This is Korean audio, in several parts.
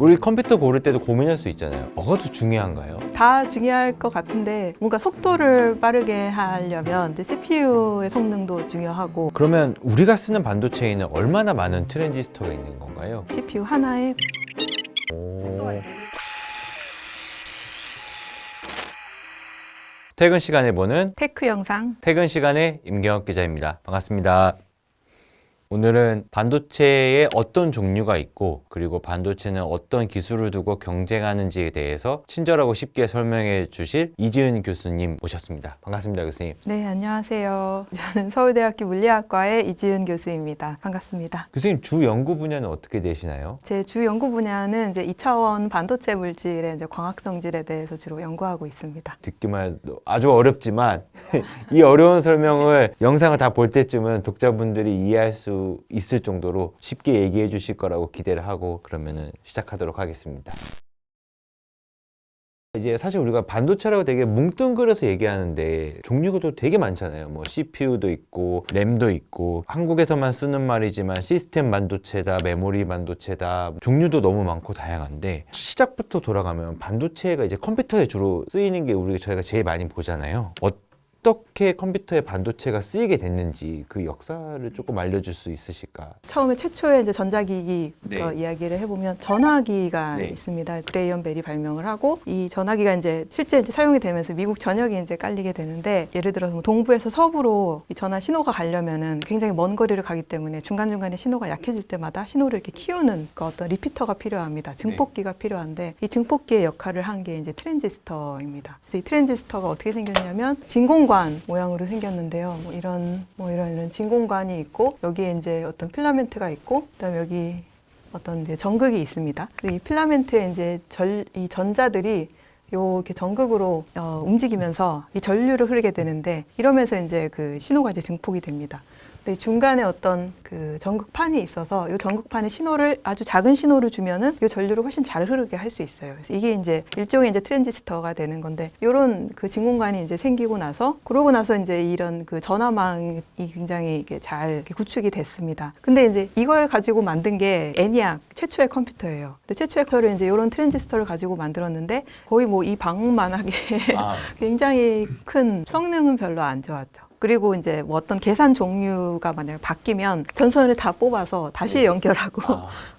우리 컴퓨터 고를 때도 고민할 수 있잖아요. 뭐가 더 중요한가요? 다 중요할 것 같은데 뭔가 속도를 빠르게 하려면 이제 CPU의 성능도 중요하고 그러면 우리가 쓰는 반도체에는 얼마나 많은 트랜지스터가 있는 건가요? CPU 하나에 퇴근 시간에 보는 테크 영상. 퇴근 시간에 임경혁 기자입니다. 반갑습니다. 오늘은 반도체에 어떤 종류가 있고 그리고 반도체는 어떤 기술을 두고 경쟁하는지에 대해서 친절하고 쉽게 설명해 주실 이지은 교수님 모셨습니다. 반갑습니다, 교수님. 네, 안녕하세요. 저는 서울대학교 물리학과의 이지은 교수입니다. 반갑습니다. 교수님 주 연구 분야는 어떻게 되시나요? 제 주 연구 분야는 이제 2차원 반도체 물질의 이제 광학 성질에 대해서 주로 연구하고 있습니다. 듣기만 해도 아주 어렵지만 이 어려운 설명을 영상을 다 볼 때쯤은 독자분들이 이해할 수 있을 정도로 쉽게 얘기해 주실 거라고 기대를 하고 그러면은 시작하도록 하겠습니다. 이제 사실 우리가 반도체라고 되게 뭉뚱그려서 얘기하는데 종류가 또 되게 많잖아요. 뭐 CPU도 있고 램도 있고 한국에서만 쓰는 말이지만 시스템 반도체다, 메모리 반도체다, 종류도 너무 많고 다양한데 시작부터 돌아가면 반도체가 이제 컴퓨터에 주로 쓰이는 게 저희가 제일 많이 보잖아요. 어떻게 컴퓨터에 반도체가 쓰이게 됐는지 그 역사를 조금 알려줄 수 있으실까? 처음에 최초의 이제 전자기기부터 네. 이야기를 해보면 전화기가 네. 있습니다. 그레이엄 벨이 발명을 하고 이 전화기가 이제 실제 이제 사용이 되면서 미국 전역에 이제 깔리게 되는데 예를 들어서 뭐 동부에서 서부로 이 전화 신호가 가려면은 굉장히 먼 거리를 가기 때문에 중간중간에 신호가 약해질 때마다 신호를 이렇게 키우는 그 어떤 리피터가 필요합니다. 증폭기가 필요한데 이 증폭기의 역할을 한 게 이제 트랜지스터입니다. 그래서 이 트랜지스터가 어떻게 생겼냐면 진공관 모양으로 생겼는데요. 이런 진공관이 있고 여기에 이제 어떤 필라멘트가 있고 그다음에 여기 어떤 이제 전극이 있습니다. 이 필라멘트에 이제 이 전자들이 이렇게 전극으로 움직이면서 이 전류를 흐르게 되는데 이러면서 이제 그 신호가 이제 증폭이 됩니다. 근데 이 중간에 어떤 그 전극판이 있어서 이 전극판에 신호를 아주 작은 신호를 주면은 이 전류를 훨씬 잘 흐르게 할 수 있어요. 그래서 이게 이제 일종의 이제 트랜지스터가 되는 건데 이런 그 진공관이 이제 생기고 나서 그러고 나서 이제 이런 그 전화망이 굉장히 이게 잘 이렇게 구축이 됐습니다. 근데 이제 이걸 가지고 만든 게 ENIAC 최초의 컴퓨터예요. 근데 최초의 컴퓨터를 이제 이런 트랜지스터를 가지고 만들었는데 거의 뭐 이 방만하게 굉장히 큰 성능은 별로 안 좋았죠. 그리고 이제 뭐 어떤 계산 종류가 만약에 바뀌면 전선을 다 뽑아서 다시 연결하고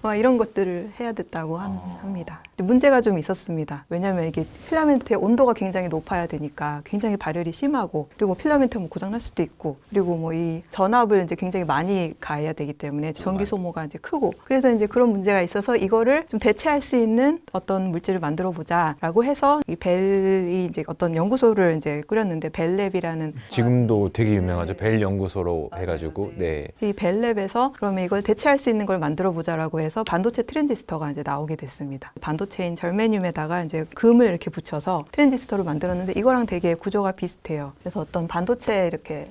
막 이런 것들을 해야 됐다고 합니다. 문제가 좀 있었습니다. 왜냐하면 이게 필라멘트의 온도가 굉장히 높아야 되니까 굉장히 발열이 심하고 그리고 필라멘트가 뭐 고장 날 수도 있고 그리고 뭐 이 전압을 이제 굉장히 많이 가해야 되기 때문에 전기 소모가 이제 크고 그래서 이제 그런 문제가 있어서 이거를 좀 대체할 수 있는 어떤 물질을 만들어 보자라고 해서 이 벨이 이제 어떤 연구소를 이제 꾸렸는데 벨랩이라는 지금도 되게 유명하죠. 벨 연구소로 해가지고 네. 이 벨랩에서 그러면 이걸 대체할 수 있는 걸 만들어 보자라고 해서 반도체 트랜지스터가 이제 나오게 됐습니다. 반도체인 절메늄에다가 이제 금을 이렇게 붙여서 트랜지스터를 만들었는데 이거랑 되게 구조가 비슷해요. 그래서 어떤 반도체에 이렇게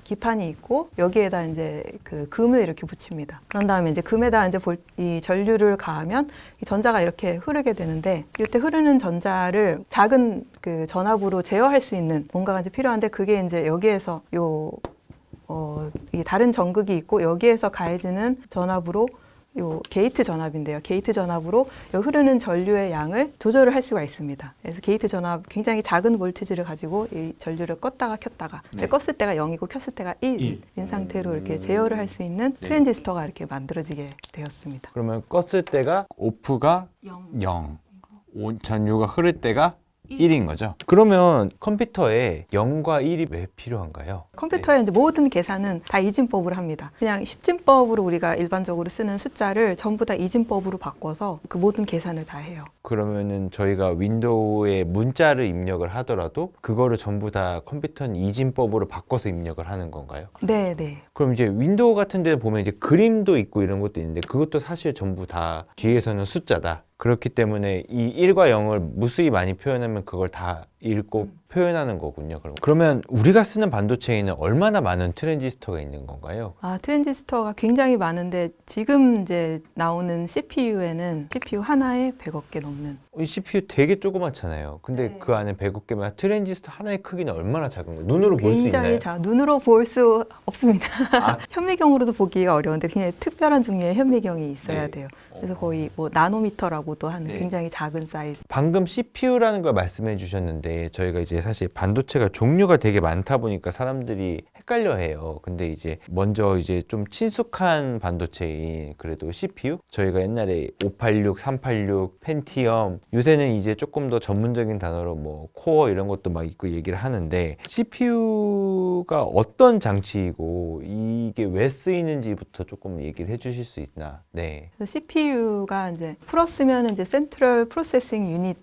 기판이 있고 여기에다 이제 그 금을 이렇게 붙입니다. 그런 다음에 이제 금에다 이제 이 전류를 가하면 이 전자가 이렇게 흐르게 되는데 이때 흐르는 전자를 작은 그 전압으로 제어할 수 있는 뭔가가 이제 필요한데 그게 이제 여기에서 이 다른 전극이 있고 여기에서 가해지는 전압으로 요 게이트 전압인데요. 게이트 전압으로 요 흐르는 전류의 양을 조절을 할 수가 있습니다. 그래서 게이트 전압 굉장히 작은 볼티지를 가지고 이 전류를 껐다가 켰다가 네. 껐을 때가 0이고 켰을 때가 1인 상태로 이렇게 제어를 할 수 있는 트랜지스터가 이렇게 만들어지게 되었습니다. 그러면 껐을 때가 오프가 0, 전류가 흐를 때가 1인 거죠. 그러면 컴퓨터에 0과 1이 왜 필요한가요? 컴퓨터의 이제 모든 계산은 다 이진법으로 합니다. 그냥 10진법으로 우리가 일반적으로 쓰는 숫자를 전부 다 이진법으로 바꿔서 그 모든 계산을 다 해요. 그러면은 저희가 윈도우에 문자를 입력을 하더라도 그거를 전부 다 컴퓨터는 이진법으로 바꿔서 입력을 하는 건가요? 네, 네. 그럼 이제 윈도우 같은 데 보면 이제 그림도 있고 이런 것도 있는데 그것도 사실 전부 다 뒤에서는 숫자다. 그렇기 때문에 이 1과 0을 무수히 많이 표현하면 그걸 다 읽고 표현하는 거군요. 그러면 우리가 쓰는 반도체에는 얼마나 많은 트랜지스터가 있는 건가요? 트랜지스터가 굉장히 많은데 지금 이제 나오는 CPU에는 CPU 하나에 100억 개 넘는. 이 CPU 되게 조그맣잖아요. 근데 그 안에 100억 개면 트랜지스터 하나의 크기는 얼마나 작은 거예요? 눈으로 볼 수 있나요? 굉장히 눈으로 볼 수 없습니다. 현미경으로도 보기가 어려운데 굉장히 특별한 종류의 현미경이 있어야 돼요. 그래서 거의 뭐 나노미터라고도 하는 굉장히 작은 사이즈. 방금 CPU라는 걸 말씀해 주셨는데 저희가 이제 사실 반도체가 종류가 되게 많다 보니까 사람들이 헷갈려 해요. 근데 이제 먼저 이제 좀 친숙한 반도체인 그래도 CPU? 저희가 옛날에 586, 386, 펜티엄 요새는 이제 조금 더 전문적인 단어로 뭐 코어 이런 것도 막 있고 얘기를 하는데 CPU가 어떤 장치이고 이게 왜 쓰이는지부터 조금 얘기를 해 주실 수 있나? 네. 그래서 CPU가 이제 풀었으면 이제 센트럴 프로세싱 유닛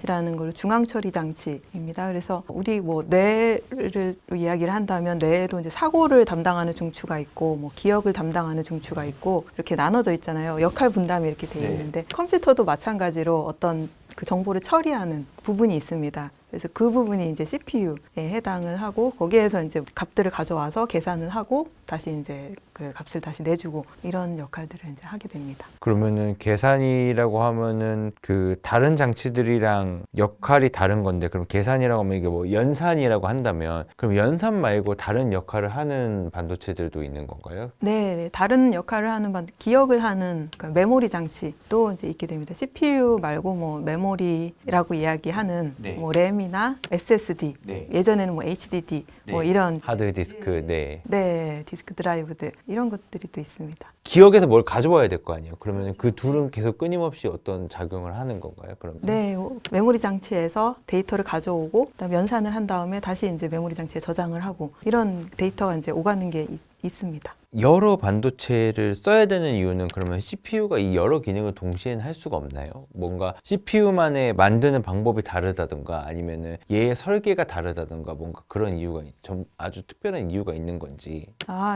이라는 걸로 중앙 처리 장치입니다. 그래서 우리 뭐 뇌를 이야기를 한다면 뇌에도 이제 사고를 담당하는 중추가 있고 뭐 기억을 담당하는 중추가 있고 이렇게 나눠져 있잖아요. 역할 분담이 이렇게 돼 있는데 컴퓨터도 마찬가지로 어떤 그 정보를 처리하는 부분이 있습니다. 그래서 그 부분이 이제 CPU에 해당을 하고 거기에서 이제 값들을 가져와서 계산을 하고 다시 이제 그 값을 다시 내주고 이런 역할들을 이제 하게 됩니다. 그러면은 계산이라고 하면은 그 다른 장치들이랑 역할이 다른 건데 그럼 계산이라고 하면 이게 뭐 연산이라고 한다면 그럼 연산 말고 다른 역할을 하는 반도체들도 있는 건가요? 네, 다른 역할을 하는 기억을 하는 그러니까 메모리 장치도 이제 있게 됩니다. CPU 말고 뭐 메모리라고 이야기하는 뭐 램이나 SSD, 예전에는 뭐 HDD 뭐 이런 하드 디스크, 디스크 드라이브들 이런 것들이 또 있습니다. 기억에서 뭘 가져와야 될 거 아니에요? 그러면 그 둘은 계속 끊임없이 어떤 작용을 하는 건가요? 그러면? 네, 메모리 장치에서 데이터를 가져오고 그다음 연산을 한 다음에 다시 이제 메모리 장치에 저장을 하고 이런 데이터가 이제 오가는 게 있습니다. 여러 반도체를 써야 되는 이유는 그러면 CPU가 이 여러 기능을 동시에는 할 수가 없나요? 뭔가 CPU만의 만드는 방법이 다르다든가 아니면은 얘의 설계가 다르다든가 뭔가 그런 이유가 좀 아주 특별한 이유가 있는 건지.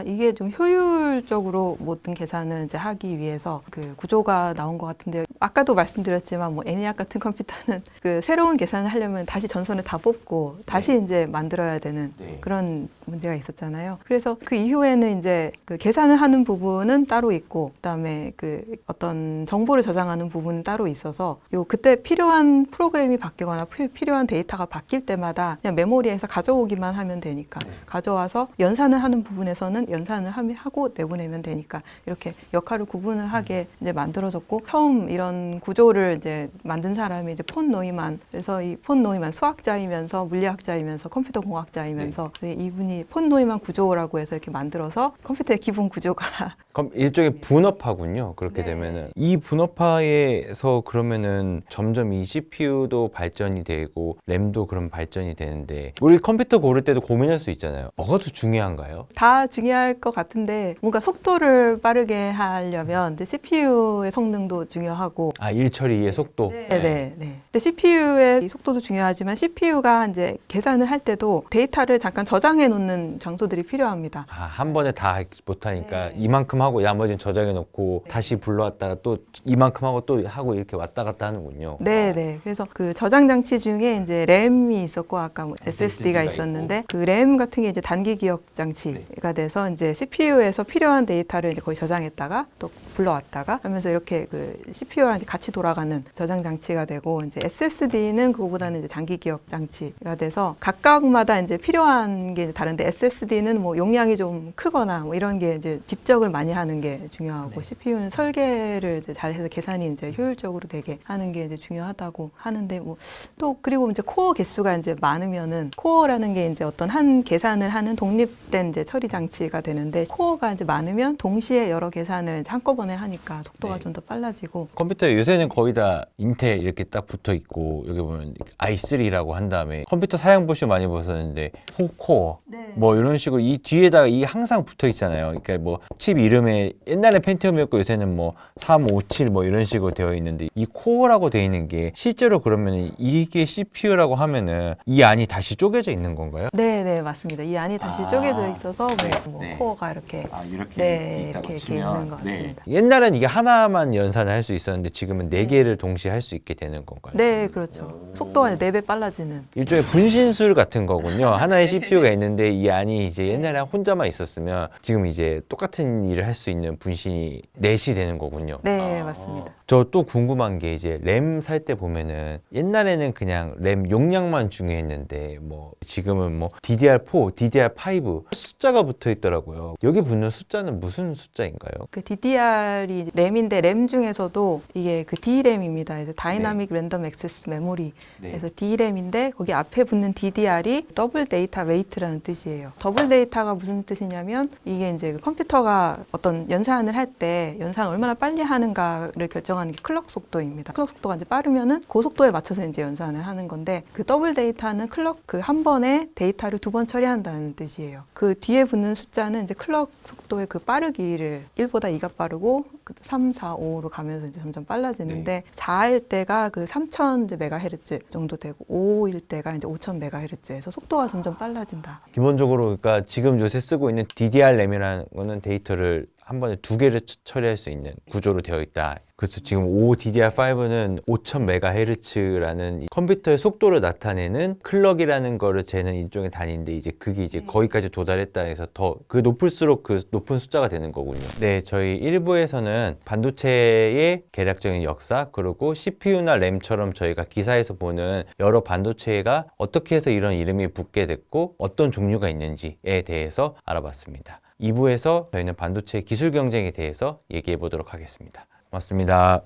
이게 좀 효율적으로 모든 계산을 이제 하기 위해서 그 구조가 나온 것 같은데요. 아까도 말씀드렸지만 뭐 애니악 같은 컴퓨터는 그 새로운 계산을 하려면 다시 전선을 다 뽑고 다시 이제 만들어야 되는 그런 문제가 있었잖아요. 그래서 그 이후에는 이제 그 계산을 하는 부분은 따로 있고 그다음에 그 어떤 정보를 저장하는 부분은 따로 있어서 그때 필요한 프로그램이 바뀌거나 필요한 데이터가 바뀔 때마다 그냥 메모리에서 가져오기만 하면 되니까 가져와서 연산을 하는 부분에서는 연산을 하고 내보내면 되니까 이렇게 역할을 구분을 하게 이제 만들어졌고 처음 이런 구조를 이제 만든 사람이 이제 폰 노이만 그래서 이 폰 노이만 수학자이면서 물리학자이면서 컴퓨터 공학자이면서 이분이 폰 노이만 구조라고 해서 이렇게 만들어서 컴퓨터의 기본 구조가 그럼 일종의 분업화군요. 그렇게 되면은 이 분업화에서 그러면은 점점 이 CPU도 발전이 되고 램도 그럼 발전이 되는데 우리 컴퓨터 고를 때도 고민할 수 있잖아요. 뭐가 더 중요한가요? 다 중요할 것 같은데 뭔가 속도를 빠르게 하려면 CPU의 성능도 중요하고 일 처리의 속도. 네. 근데 CPU의 속도도 중요하지만 CPU가 이제 계산을 할 때도 데이터를 잠깐 저장해 놓는 장소들이 필요합니다. 한 번에 다 못하니까 이만큼 하고 나머지는 저장해 놓고 다시 불러왔다가 또 이만큼 하고 또 하고 이렇게 왔다 갔다 하는군요. 네. 그래서 그 저장 장치 중에 이제 램이 있었고 아까 뭐 SSD가 있었는데 그 램 같은 게 이제 단기 기억 장치가 돼서 이제 CPU에서 필요한 데이터를 이제 거의 저장했다가 또 불러왔다가 하면서 이렇게 그 CPU랑 이제 같이 돌아가는 저장 장치가 되고 이제 SSD는 그거보다는 이제 장기 기억 장치가 돼서 각각마다 이제 필요한 게 다른데 SSD는 뭐 용량이 좀 크거나 뭐 이런 게 이제 집적을 많이 하는 게 중요하고 CPU는 설계를 이제 잘해서 계산이 이제 효율적으로 되게 하는 게 이제 중요하다고 하는데 뭐 또 그리고 이제 코어 개수가 이제 많으면은 코어라는 게 이제 어떤 한 계산을 하는 독립된 이제 처리 장치가 되는데 코어가 이제 많으면 동시에 여러 계산을 이제 한꺼번에 하니까 속도가 좀 더 빨라지고 컴퓨터 요새는 거의 다 인텔 이렇게 딱 붙어 있고 여기 보면 i3라고 한 다음에 컴퓨터 사양 보시면 많이 보셨는데 4코어 뭐 이런 식으로 이 뒤에다가 이 항상 붙어 있잖아요. 그러니까 뭐 칩 이름 이름에 옛날에 펜티엄이었고 요새는 뭐 357 뭐 이런 식으로 되어 있는데 이 코어라고 되어 있는 게 실제로 그러면 이게 CPU라고 하면은 이 안이 다시 쪼개져 있는 건가요? 네, 네, 맞습니다. 이 안이 다시 쪼개져 있어서 뭐 네. 코어가 이렇게 이렇게 네, 이렇게 있는 것 같습니다. 옛날엔 이게 하나만 연산을 할 수 있었는데 지금은 네 개를 동시에 할 수 있게 되는 건가요? 네, 그렇죠. 속도가 4배 빨라지는. 일종의 분신술 같은 거군요. 하나의 CPU가 있는데 이 안이 이제 옛날에 혼자만 있었으면 지금 이제 똑같은 일을 할 수 있는 분신이 넷이 되는 거군요. 네, 맞습니다. 저 또 궁금한 게 이제 램 살 때 보면은 옛날에는 그냥 램 용량만 중요했는데 뭐 지금은 뭐 DDR4, DDR5 숫자가 붙어 있더라고요. 여기 붙는 숫자는 무슨 숫자인가요? 그 DDR이 램인데 램 중에서도 이게 그 D램입니다. 그래서 다이나믹 랜덤 액세스 메모리. 그래서 D램인데 거기 앞에 붙는 DDR이 더블 데이터 레이트라는 뜻이에요. 더블 데이터가 무슨 뜻이냐면 이게 이제 그 컴퓨터가 어떤 연산을 할 때 연산을 얼마나 빨리 하는가를 결정하는 게 클럭 속도입니다. 클럭 속도가 이제 빠르면은 그 속도에 맞춰서 이제 연산을 하는 건데 그 더블 데이터는 클럭 그 한 번에 데이터를 2번 처리한다는 뜻이에요. 그 뒤에 붙는 숫자는 이제 클럭 속도의 그 빠르기를 1보다 2가 빠르고 3, 4, 5로 가면서 이제 점점 빨라지는데 4일 때가 그 3000 메가헤르츠 정도 되고 5일 때가 이제 5000 메가헤르츠에서 속도가 점점 빨라진다. 기본적으로 그러니까 지금 요새 쓰고 있는 DDR 램이라는 거는 데이터를 한 번에 2개를 처리할 수 있는 구조로 되어 있다. 그래서 지금 5 DDR5는 5000MHz라는 컴퓨터의 속도를 나타내는 클럭이라는 거를 재는 일종의 단위인데 이제 그게 이제 거기까지 도달했다 해서 더 그 높을수록 그 높은 숫자가 되는 거군요. 네, 저희 1부에서는 반도체의 개략적인 역사 그리고 CPU나 램처럼 저희가 기사에서 보는 여러 반도체가 어떻게 해서 이런 이름이 붙게 됐고 어떤 종류가 있는지에 대해서 알아봤습니다. 2부에서 저희는 반도체 기술 경쟁에 대해서 얘기해 보도록 하겠습니다. 고맙습니다.